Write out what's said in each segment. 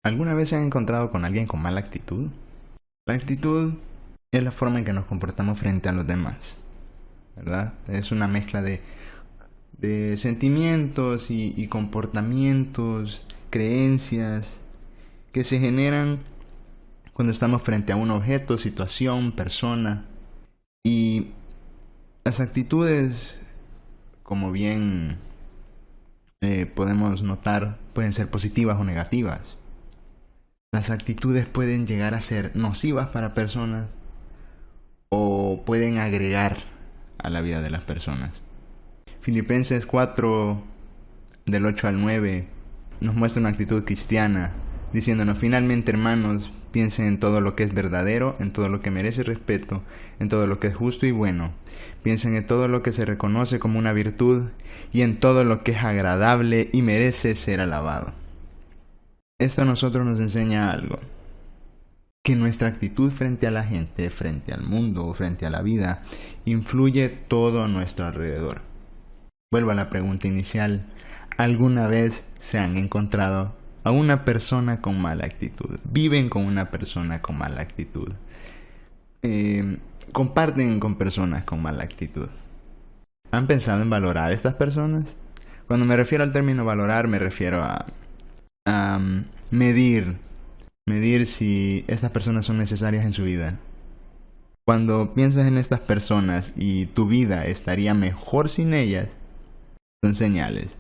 ¿Alguna vez se han encontrado con alguien con mala actitud? La actitud es la forma en que nos comportamos frente a los demás, ¿verdad? Es una mezcla de sentimientos y comportamientos, creencias que se generan cuando estamos frente a un objeto, situación, persona. Y las actitudes, como bien podemos notar, pueden ser positivas o negativas. Las actitudes pueden llegar a ser nocivas para personas o pueden agregar a la vida de las personas. Filipenses 4, del 8 al 9, nos muestra una actitud cristiana, diciéndonos: finalmente, hermanos, piensen en todo lo que es verdadero, en todo lo que merece respeto, en todo lo que es justo y bueno. Piensen en todo lo que se reconoce como una virtud y en todo lo que es agradable y merece ser alabado. Esto a nosotros nos enseña algo: que nuestra actitud frente a la gente, frente al mundo o frente a la vida, influye todo a nuestro alrededor. Vuelvo a la pregunta inicial: ¿alguna vez se han encontrado a una persona con mala actitud? ¿Viven con una persona con mala actitud? ¿Comparten con personas con mala actitud? ¿Han pensado en valorar a estas personas? Cuando me refiero al término valorar, me refiero a medir si estas personas son necesarias en su vida. Cuando piensas en estas personas y tu vida estaría mejor sin ellas, son señales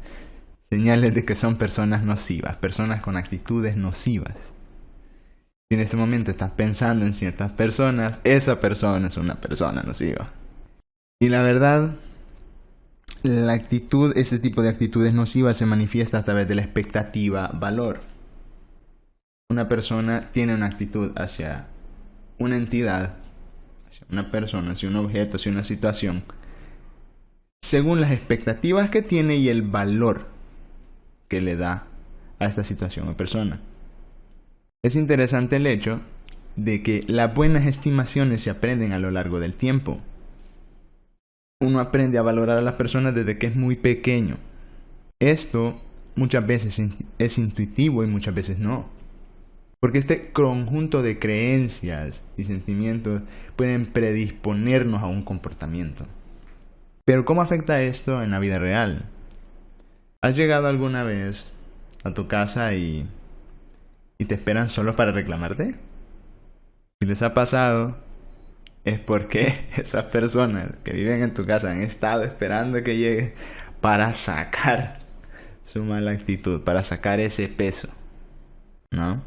de que son personas nocivas, personas con actitudes nocivas. Si en este momento estás pensando en ciertas personas, esa persona es una persona nociva. Y la verdad, este tipo de actitudes nocivas se manifiesta a través de la expectativa valor. Una persona tiene una actitud hacia una entidad, hacia una persona, hacia un objeto, hacia una situación, según las expectativas que tiene y el valor que le da a esta situación o persona. Es interesante el hecho de que las buenas estimaciones se aprenden a lo largo del tiempo. Uno aprende a valorar a las personas desde que es muy pequeño. Esto muchas veces es intuitivo y muchas veces no. Porque este conjunto de creencias y sentimientos pueden predisponernos a un comportamiento. Pero ¿cómo afecta esto en la vida real? ¿Has llegado alguna vez a tu casa y te esperan solo para reclamarte? Si les ha pasado, es porque esas personas que viven en tu casa han estado esperando que llegue para sacar su mala actitud, para sacar ese peso, ¿no?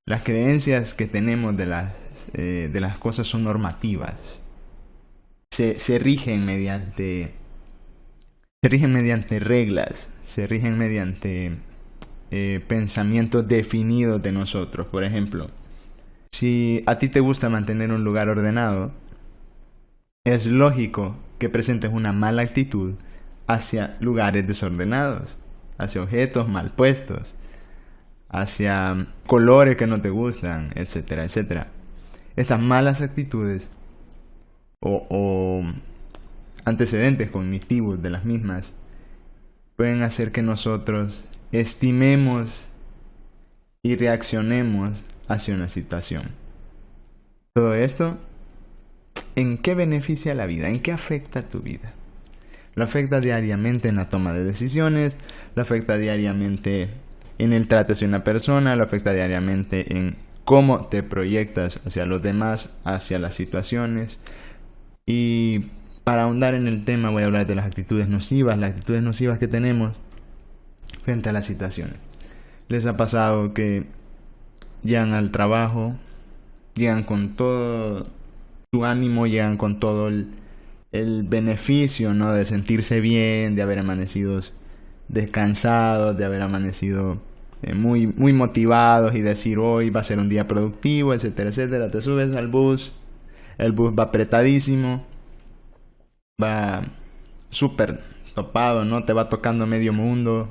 Las creencias que tenemos de las cosas son normativas. Se rigen mediante reglas, se rigen mediante pensamientos definidos de nosotros. Por ejemplo, si a ti te gusta mantener un lugar ordenado, es lógico que presentes una mala actitud hacia lugares desordenados, hacia objetos mal puestos, hacia colores que no te gustan, etcétera, etcétera. Estas malas actitudes o antecedentes cognitivos de las mismas pueden hacer que nosotros estimemos y reaccionemos hacia una situación. Todo esto, ¿en qué beneficia la vida? ¿En qué afecta tu vida? Lo afecta diariamente en la toma de decisiones, lo afecta diariamente en el trato hacia una persona, lo afecta diariamente en cómo te proyectas hacia los demás, hacia las situaciones. Y para ahondar en el tema voy a hablar de las actitudes nocivas que tenemos frente a las situaciones. ¿Les ha pasado que llegan al trabajo, llegan con todo su ánimo, llegan con todo el beneficio, ¿no?, de sentirse bien, de haber amanecido descansados, de haber amanecido muy motivados y decir hoy va a ser un día productivo, etcétera, etcétera? Te subes al bus, el bus va apretadísimo, va súper topado, ¿no? Te va tocando medio mundo.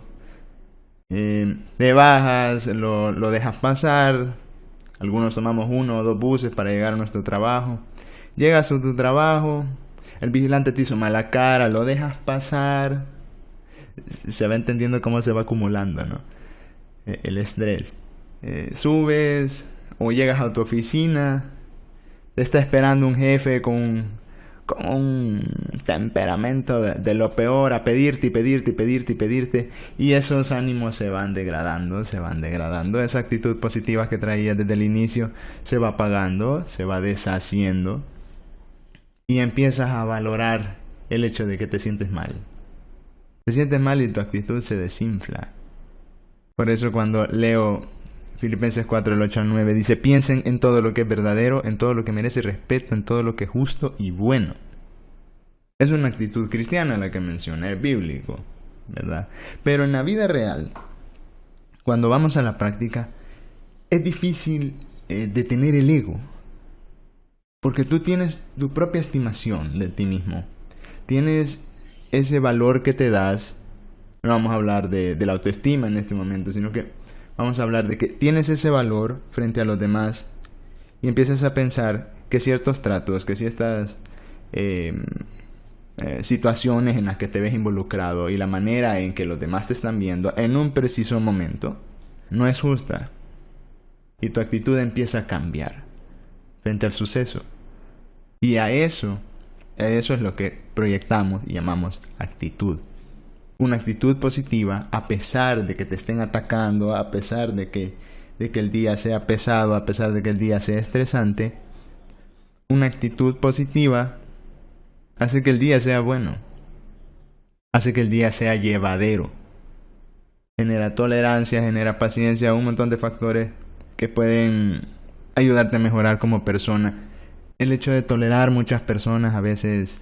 Te bajas, lo dejas pasar. Algunos tomamos 1 o 2 buses para llegar a nuestro trabajo. Llegas a tu trabajo, el vigilante te hizo mala cara, lo dejas pasar. Se va entendiendo cómo se va acumulando, ¿no?, el estrés. Subes o llegas a tu oficina, te está esperando un jefe con un temperamento de lo peor, a pedirte y pedirte y pedirte y pedirte, y esos ánimos se van degradando, esa actitud positiva que traías desde el inicio se va apagando, se va deshaciendo, y empiezas a valorar el hecho de que te sientes mal. Te sientes mal y tu actitud se desinfla. Por eso cuando leo Filipenses 4, el 8 al 9, dice: piensen en todo lo que es verdadero, en todo lo que merece respeto, en todo lo que es justo y bueno. Es una actitud cristiana la que menciona, es bíblico, ¿verdad? Pero en la vida real, cuando vamos a la práctica, es difícil detener el ego. Porque tú tienes tu propia estimación de ti mismo. Tienes ese valor que te das. No vamos a hablar de la autoestima en este momento, sino que vamos a hablar de que tienes ese valor frente a los demás y empiezas a pensar que ciertos tratos, que ciertas situaciones en las que te ves involucrado y la manera en que los demás te están viendo en un preciso momento no es justa. Y tu actitud empieza a cambiar frente al suceso. Y a eso es lo que proyectamos y llamamos actitud. Una actitud positiva a pesar de que te estén atacando, a pesar de que el día sea pesado, a pesar de que el día sea estresante. Una actitud positiva hace que el día sea bueno, hace que el día sea llevadero. Genera tolerancia, genera paciencia, un montón de factores que pueden ayudarte a mejorar como persona. El hecho de tolerar muchas personas a veces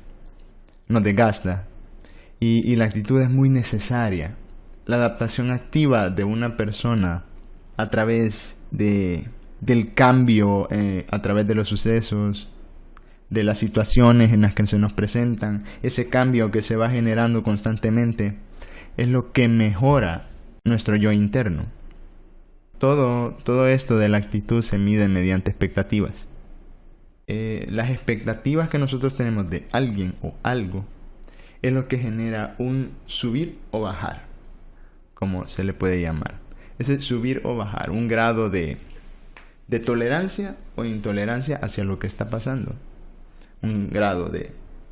nos desgasta. Y la actitud es muy necesaria. La adaptación activa de una persona a través del cambio, a través de los sucesos, de las situaciones en las que se nos presentan, ese cambio que se va generando constantemente, es lo que mejora nuestro yo interno. Todo esto de la actitud se mide mediante expectativas. Las expectativas que nosotros tenemos de alguien o algo es lo que genera un subir o bajar, como se le puede llamar. Ese subir o bajar, un grado de tolerancia o intolerancia hacia lo que está pasando. Un grado de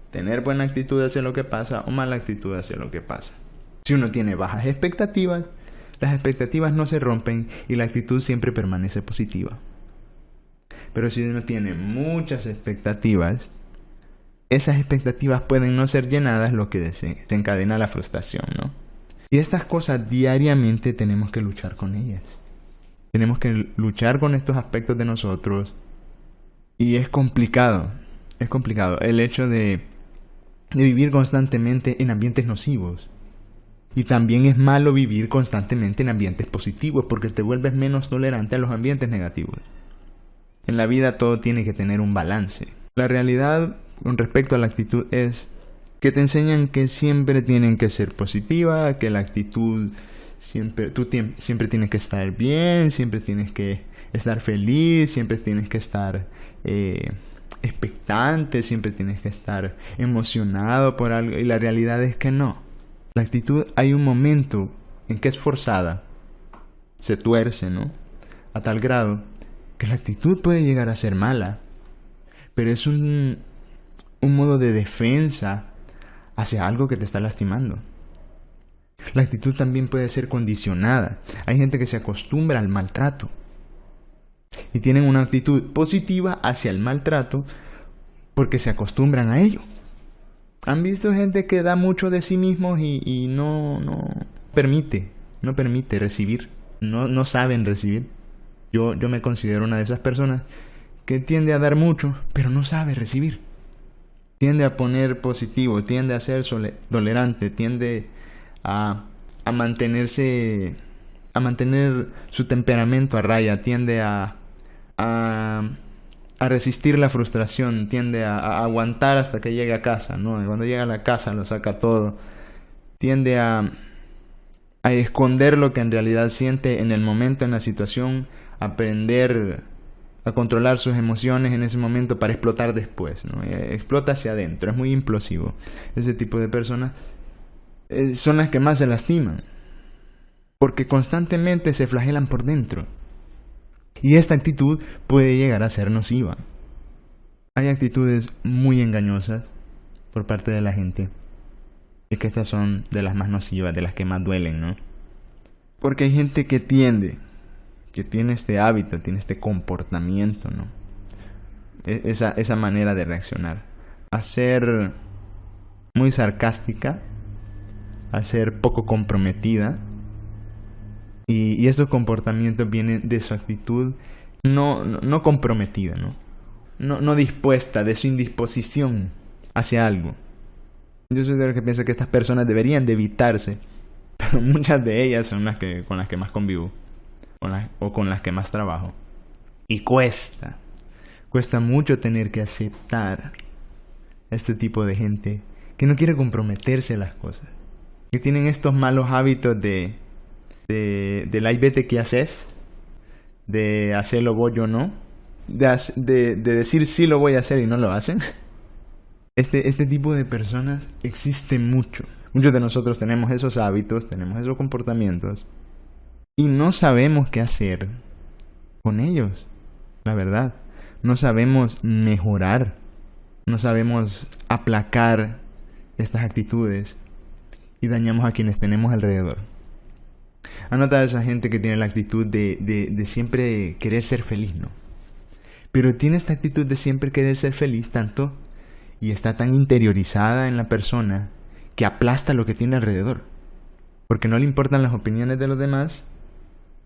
tener buena actitud hacia lo que pasa o mala actitud hacia lo que pasa. Si uno tiene bajas expectativas, las expectativas no se rompen y la actitud siempre permanece positiva. Pero si uno tiene muchas expectativas, esas expectativas pueden no ser llenadas, lo que desencadena la frustración, ¿no? Y estas cosas diariamente tenemos que luchar con ellas. Tenemos que luchar con estos aspectos de nosotros. Y es complicado. Es complicado el hecho de vivir constantemente en ambientes nocivos. Y también es malo vivir constantemente en ambientes positivos, porque te vuelves menos tolerante a los ambientes negativos. En la vida todo tiene que tener un balance. La realidad con respecto a la actitud es que te enseñan que siempre tienen que ser positiva, que la actitud siempre tienes que estar bien, siempre tienes que estar feliz, siempre tienes que estar expectante, siempre tienes que estar emocionado por algo. Y la realidad es que no. La actitud, hay un momento en que es forzada, se tuerce, ¿no? A tal grado que la actitud puede llegar a ser mala, pero es un modo de defensa hacia algo que te está lastimando. La actitud también puede ser condicionada. Hay gente que se acostumbra al maltrato y tienen una actitud positiva hacia el maltrato porque se acostumbran a ello. ¿Han visto gente que da mucho de sí mismos y no permite recibir? No saben recibir. Yo me considero una de esas personas que tiende a dar mucho, pero no sabe recibir. Tiende a poner positivo, tiende a ser tolerante, tiende a mantenerse, a mantener su temperamento a raya, tiende a resistir la frustración, tiende a aguantar hasta que llegue a casa, ¿no? Y cuando llega a la casa lo saca todo. Tiende a esconder lo que en realidad siente en el momento, en la situación, aprender a controlar sus emociones en ese momento para explotar después, ¿no? Explota hacia adentro, es muy implosivo. Ese tipo de personas son las que más se lastiman, porque constantemente se flagelan por dentro. Y esta actitud puede llegar a ser nociva. Hay actitudes muy engañosas por parte de la gente. Es que estas son de las más nocivas, de las que más duelen, ¿no? Porque hay gente que tiene este hábito, tiene este comportamiento, ¿no? Esa manera de reaccionar. A ser muy sarcástica, a ser poco comprometida. Y estos comportamientos vienen de su actitud no comprometida, ¿no? No dispuesta, de su indisposición hacia algo. Yo soy de los que piensa que estas personas deberían de evitarse, pero muchas de ellas son con las que más convivo, o con las que más trabajo. Y cuesta mucho tener que aceptar a este tipo de gente que no quiere comprometerse a las cosas, que tienen estos malos hábitos del ay, vete que haces, de hacerlo vos yo no, de decir sí lo voy a hacer y no lo hacen. Este tipo de personas existen mucho. Muchos de nosotros tenemos esos hábitos, tenemos esos comportamientos y no sabemos qué hacer con ellos, la verdad. No sabemos mejorar, no sabemos aplacar estas actitudes y dañamos a quienes tenemos alrededor. ¿Han notado esa gente que tiene la actitud de siempre querer ser feliz, no? Pero tiene esta actitud de siempre querer ser feliz tanto y está tan interiorizada en la persona que aplasta lo que tiene alrededor. Porque no le importan las opiniones de los demás,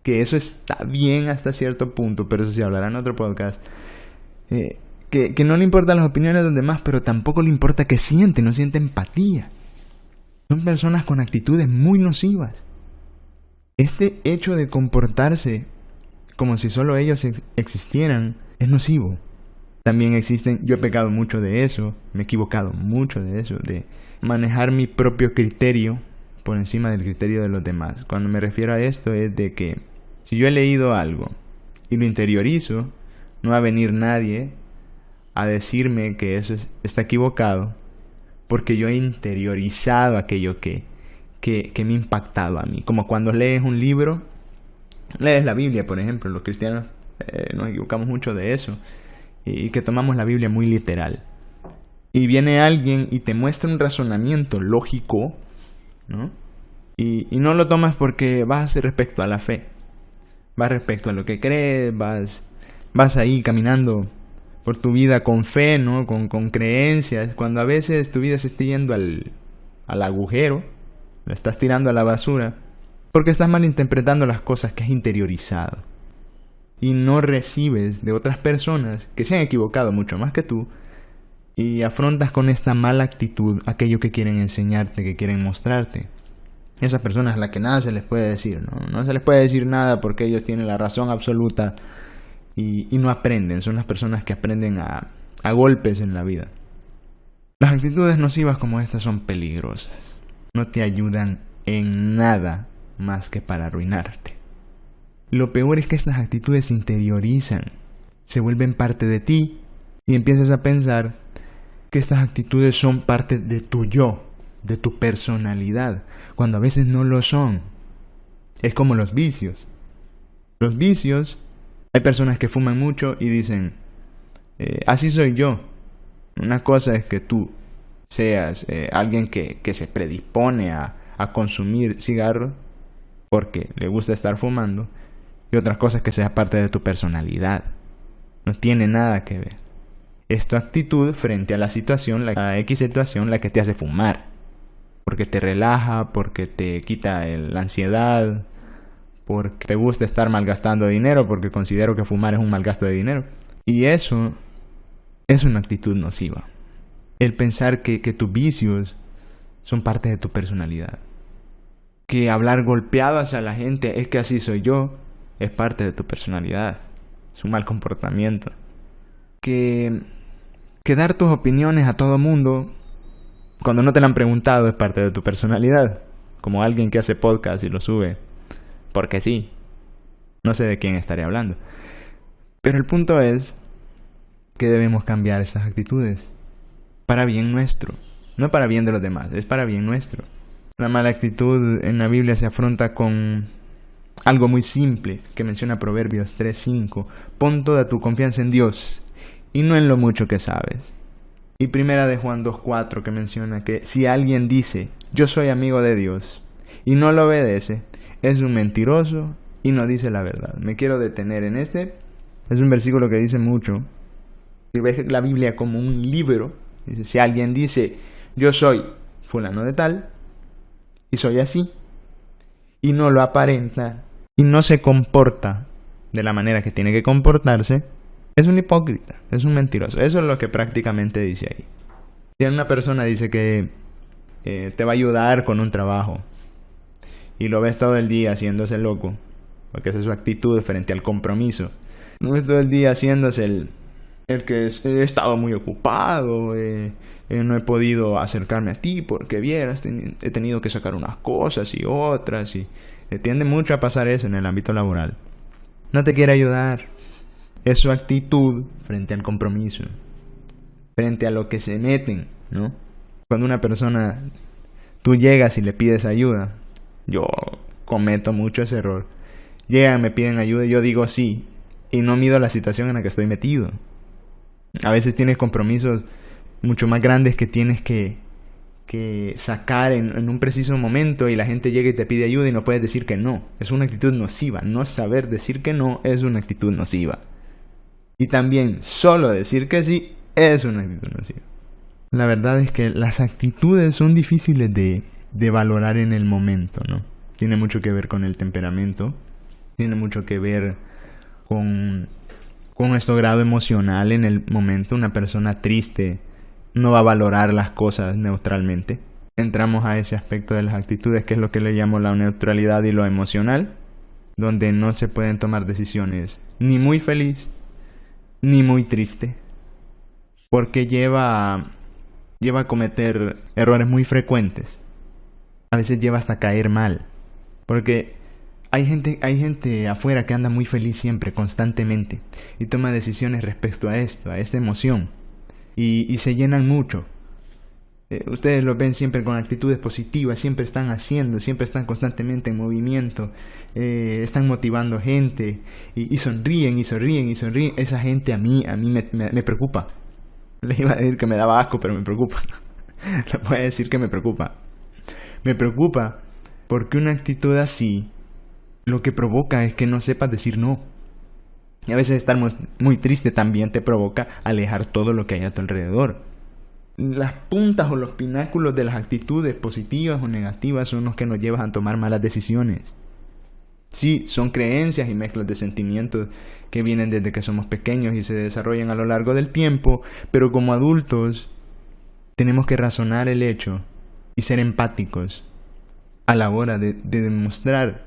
que eso está bien hasta cierto punto, pero eso se hablará en otro podcast. Que no le importan las opiniones de los demás, pero tampoco le importa que siente, no siente empatía. Son personas con actitudes muy nocivas. Este hecho de comportarse como si solo ellos existieran es nocivo. También existen, yo he pecado mucho de eso, me he equivocado mucho de eso, de manejar mi propio criterio por encima del criterio de los demás. Cuando me refiero a esto es de que si yo he leído algo y lo interiorizo, no va a venir nadie a decirme que eso está equivocado, porque yo he interiorizado aquello que me ha impactado a mí. Como cuando lees un libro, lees la Biblia, por ejemplo. Los cristianos nos equivocamos mucho de eso, y que tomamos la Biblia muy literal. Y viene alguien y te muestra un razonamiento lógico, ¿no? Y no lo tomas porque vas a hacer respecto a la fe, vas respecto a lo que crees, vas ahí caminando por tu vida con fe, ¿no? Con creencias, cuando a veces tu vida se está yendo al agujero, la estás tirando a la basura, porque estás malinterpretando las cosas que has interiorizado. Y no recibes de otras personas que se han equivocado mucho más que tú, y afrontas con esta mala actitud aquello que quieren enseñarte, que quieren mostrarte. Esas personas a las que nada se les puede decir, ¿no? No se les puede decir nada porque ellos tienen la razón absoluta y no aprenden. Son las personas que aprenden a golpes en la vida. Las actitudes nocivas como estas son peligrosas. No te ayudan en nada más que para arruinarte. Lo peor es que estas actitudes se interiorizan, se vuelven parte de ti y empiezas a pensar que estas actitudes son parte de tu yo, de tu personalidad, cuando a veces no lo son. Es como los vicios. Los vicios, hay personas que fuman mucho y dicen, así soy yo. Una cosa es que tú seas alguien que se predispone a consumir cigarro porque le gusta estar fumando, y otra cosa es que sea parte de tu personalidad. No tiene nada que ver. Es tu actitud frente a la situación, la X situación, la que te hace fumar. Porque te relaja, porque te quita la ansiedad, porque te gusta estar malgastando dinero, porque considero que fumar es un malgasto de dinero. Y eso es una actitud nociva. El pensar que tus vicios son parte de tu personalidad. Que hablar golpeado hacia la gente, es que así soy yo, es parte de tu personalidad. Es un mal comportamiento. Que dar tus opiniones a todo mundo cuando no te la han preguntado es parte de tu personalidad. Como alguien que hace podcast y lo sube porque sí. No sé de quién estaré hablando. Pero el punto es que debemos cambiar estas actitudes para bien nuestro. No para bien de los demás, es para bien nuestro. La mala actitud en la Biblia se afronta con Algo muy simple que menciona Proverbios 3:5. Pon toda tu confianza en Dios y no en lo mucho que sabes. Y primera de Juan 2:4 que menciona que si alguien dice yo soy amigo de Dios y no lo obedece, es un mentiroso y no dice la verdad. Me quiero detener en este. Es un versículo que dice mucho. Si ves la Biblia como un libro, dice, si alguien dice yo soy fulano de tal y soy así y no lo aparenta y no se comporta de la manera que tiene que comportarse, es un hipócrita, es un mentiroso. Eso es lo que prácticamente dice ahí. Si una persona dice que te va a ayudar con un trabajo y lo ves todo el día haciéndose loco, porque esa es su actitud frente al compromiso, no ves todo el día haciéndose el que he estado muy ocupado, no he podido acercarme a ti porque vieras, he tenido que sacar unas cosas y otras, y tiende mucho a pasar eso en el ámbito laboral. No te quiere ayudar. Es su actitud frente al compromiso, frente a lo que se meten, ¿no? Cuando una persona, tú llegas y le pides ayuda, yo cometo mucho ese error. Llegan, me piden ayuda y yo digo sí, y no mido la situación en la que estoy metido. A veces tienes compromisos mucho más grandes que tienes que sacar en un preciso momento, y la gente llega y te pide ayuda y no puedes decir que no. Es una actitud nociva. No saber decir que no es una actitud nociva. Y también solo decir que sí es una actitud nociva. La verdad es que las actitudes son difíciles de valorar en el momento, ¿no? Tiene mucho que ver con el temperamento. Tiene mucho que ver con nuestro grado emocional en el momento. Una persona triste no va a valorar las cosas neutralmente. Entramos a ese aspecto de las actitudes, que es lo que le llamo la neutralidad y lo emocional, donde no se pueden tomar decisiones ni muy feliz ni muy triste, porque lleva a cometer errores muy frecuentes. A veces lleva hasta caer mal, porque hay gente afuera que anda muy feliz siempre, constantemente, y toma decisiones respecto a esto, a esta emoción, y se llenan mucho. Ustedes lo ven siempre con actitudes positivas, siempre están haciendo, siempre están constantemente en movimiento, están motivando gente, y sonríen, y sonríen, y sonríen. Esa gente a mí me preocupa. Le iba a decir que me daba asco, pero me preocupa. Le voy a decir que me preocupa. Me preocupa porque una actitud así lo que provoca es que no sepas decir no. Y a veces estar muy triste también te provoca alejar todo lo que hay a tu alrededor. Las puntas o los pináculos de las actitudes positivas o negativas son los que nos llevan a tomar malas decisiones. Sí, son creencias y mezclas de sentimientos que vienen desde que somos pequeños y se desarrollan a lo largo del tiempo, pero como adultos tenemos que razonar el hecho y ser empáticos a la hora de demostrar,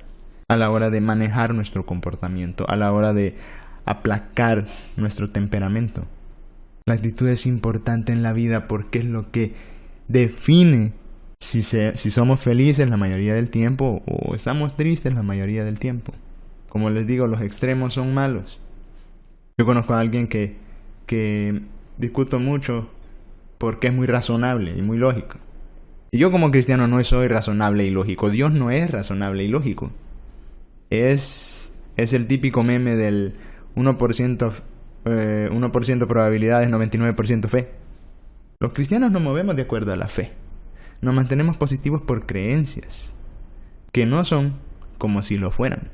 a la hora de manejar nuestro comportamiento, a la hora de aplacar nuestro temperamento. La actitud es importante en la vida porque es lo que define si somos felices la mayoría del tiempo o estamos tristes la mayoría del tiempo. Como les digo, los extremos son malos. Yo conozco a alguien que discuto mucho porque es muy razonable y muy lógico. Y yo como cristiano no soy razonable y lógico. Dios no es razonable y lógico. Es el típico meme del 1% probabilidades, 99% fe. Los cristianos nos movemos de acuerdo a la fe. Nos mantenemos positivos por creencias que no son como si lo fueran.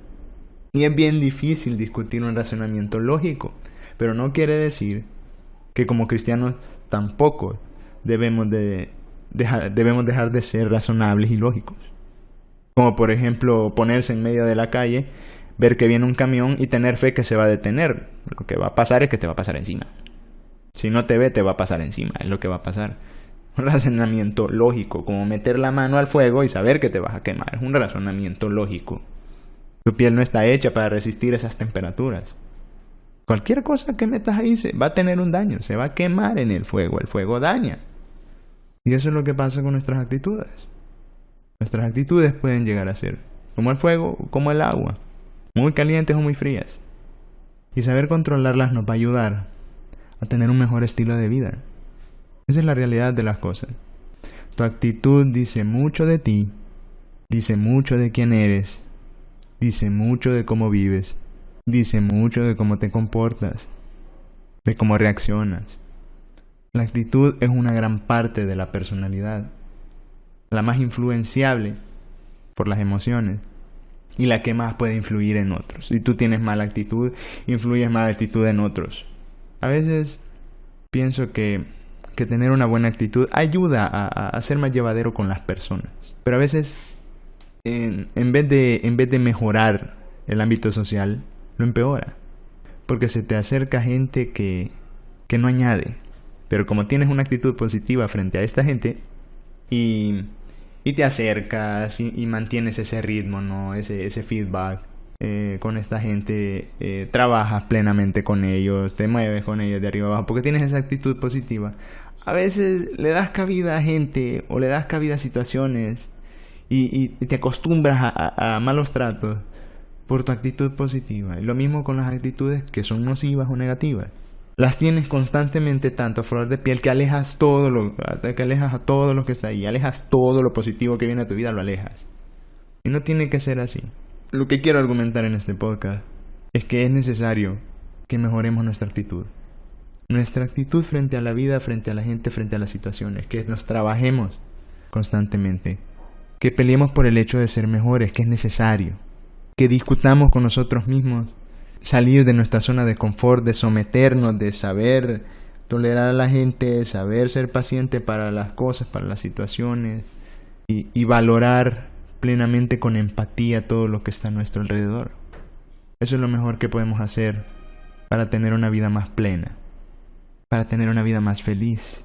Y es bien difícil discutir un razonamiento lógico, pero no quiere decir que como cristianos tampoco debemos dejar de ser razonables y lógicos. Como por ejemplo ponerse en medio de la calle, ver que viene un camión y tener fe que se va a detener. Lo que va a pasar es que te va a pasar encima. Si no te ve, te va a pasar encima. Es lo que va a pasar. Un razonamiento lógico, como meter la mano al fuego y saber que te vas a quemar. Es un razonamiento lógico. Tu piel no está hecha para resistir esas temperaturas. Cualquier cosa que metas ahí va a tener un daño. Se va a quemar en el fuego. El fuego daña. Y eso es lo que pasa con nuestras actitudes. Nuestras actitudes pueden llegar a ser como el fuego, como el agua. Muy calientes o muy frías. Y saber controlarlas nos va a ayudar a tener un mejor estilo de vida. Esa es la realidad de las cosas. Tu actitud dice mucho de ti, dice mucho de quién eres, dice mucho de cómo vives, dice mucho de cómo te comportas, de cómo reaccionas. La actitud es una gran parte de la personalidad, la más influenciable por las emociones y la que más puede influir en otros. Si tú tienes mala actitud, influyes mala actitud en otros. A veces pienso que tener una buena actitud ayuda a ser más llevadero con las personas. Pero a veces, en vez de mejorar el ámbito social, lo empeora. Porque se te acerca gente que no añade. Pero como tienes una actitud positiva frente a esta gente y te acercas y mantienes ese ritmo, ¿no? Ese feedback con esta gente, trabajas plenamente con ellos, te mueves con ellos de arriba abajo, porque tienes esa actitud positiva. A veces le das cabida a gente o le das cabida a situaciones y te acostumbras a malos tratos por tu actitud positiva. Y lo mismo con las actitudes que son nocivas o negativas. Las tienes constantemente tanto a flor de piel que alejas a todo lo que está ahí, alejas todo lo positivo que viene a tu vida, lo alejas. Y no tiene que ser así. Lo que quiero argumentar en este podcast es que es necesario que mejoremos nuestra actitud. Nuestra actitud frente a la vida, frente a la gente, frente a las situaciones. Que nos trabajemos constantemente. Que peleemos por el hecho de ser mejores, que es necesario. Que discutamos con nosotros mismos. Salir de nuestra zona de confort, de someternos, de saber tolerar a la gente, saber ser paciente para las cosas, para las situaciones y valorar plenamente con empatía todo lo que está a nuestro alrededor. Eso es lo mejor que podemos hacer para tener una vida más plena, para tener una vida más feliz,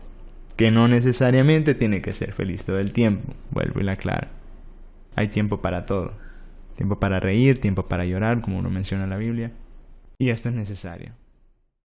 que no necesariamente tiene que ser feliz todo el tiempo, vuelvo y la aclaro. Hay tiempo para todo, tiempo para reír, tiempo para llorar, como lo menciona la Biblia, y esto es necesario.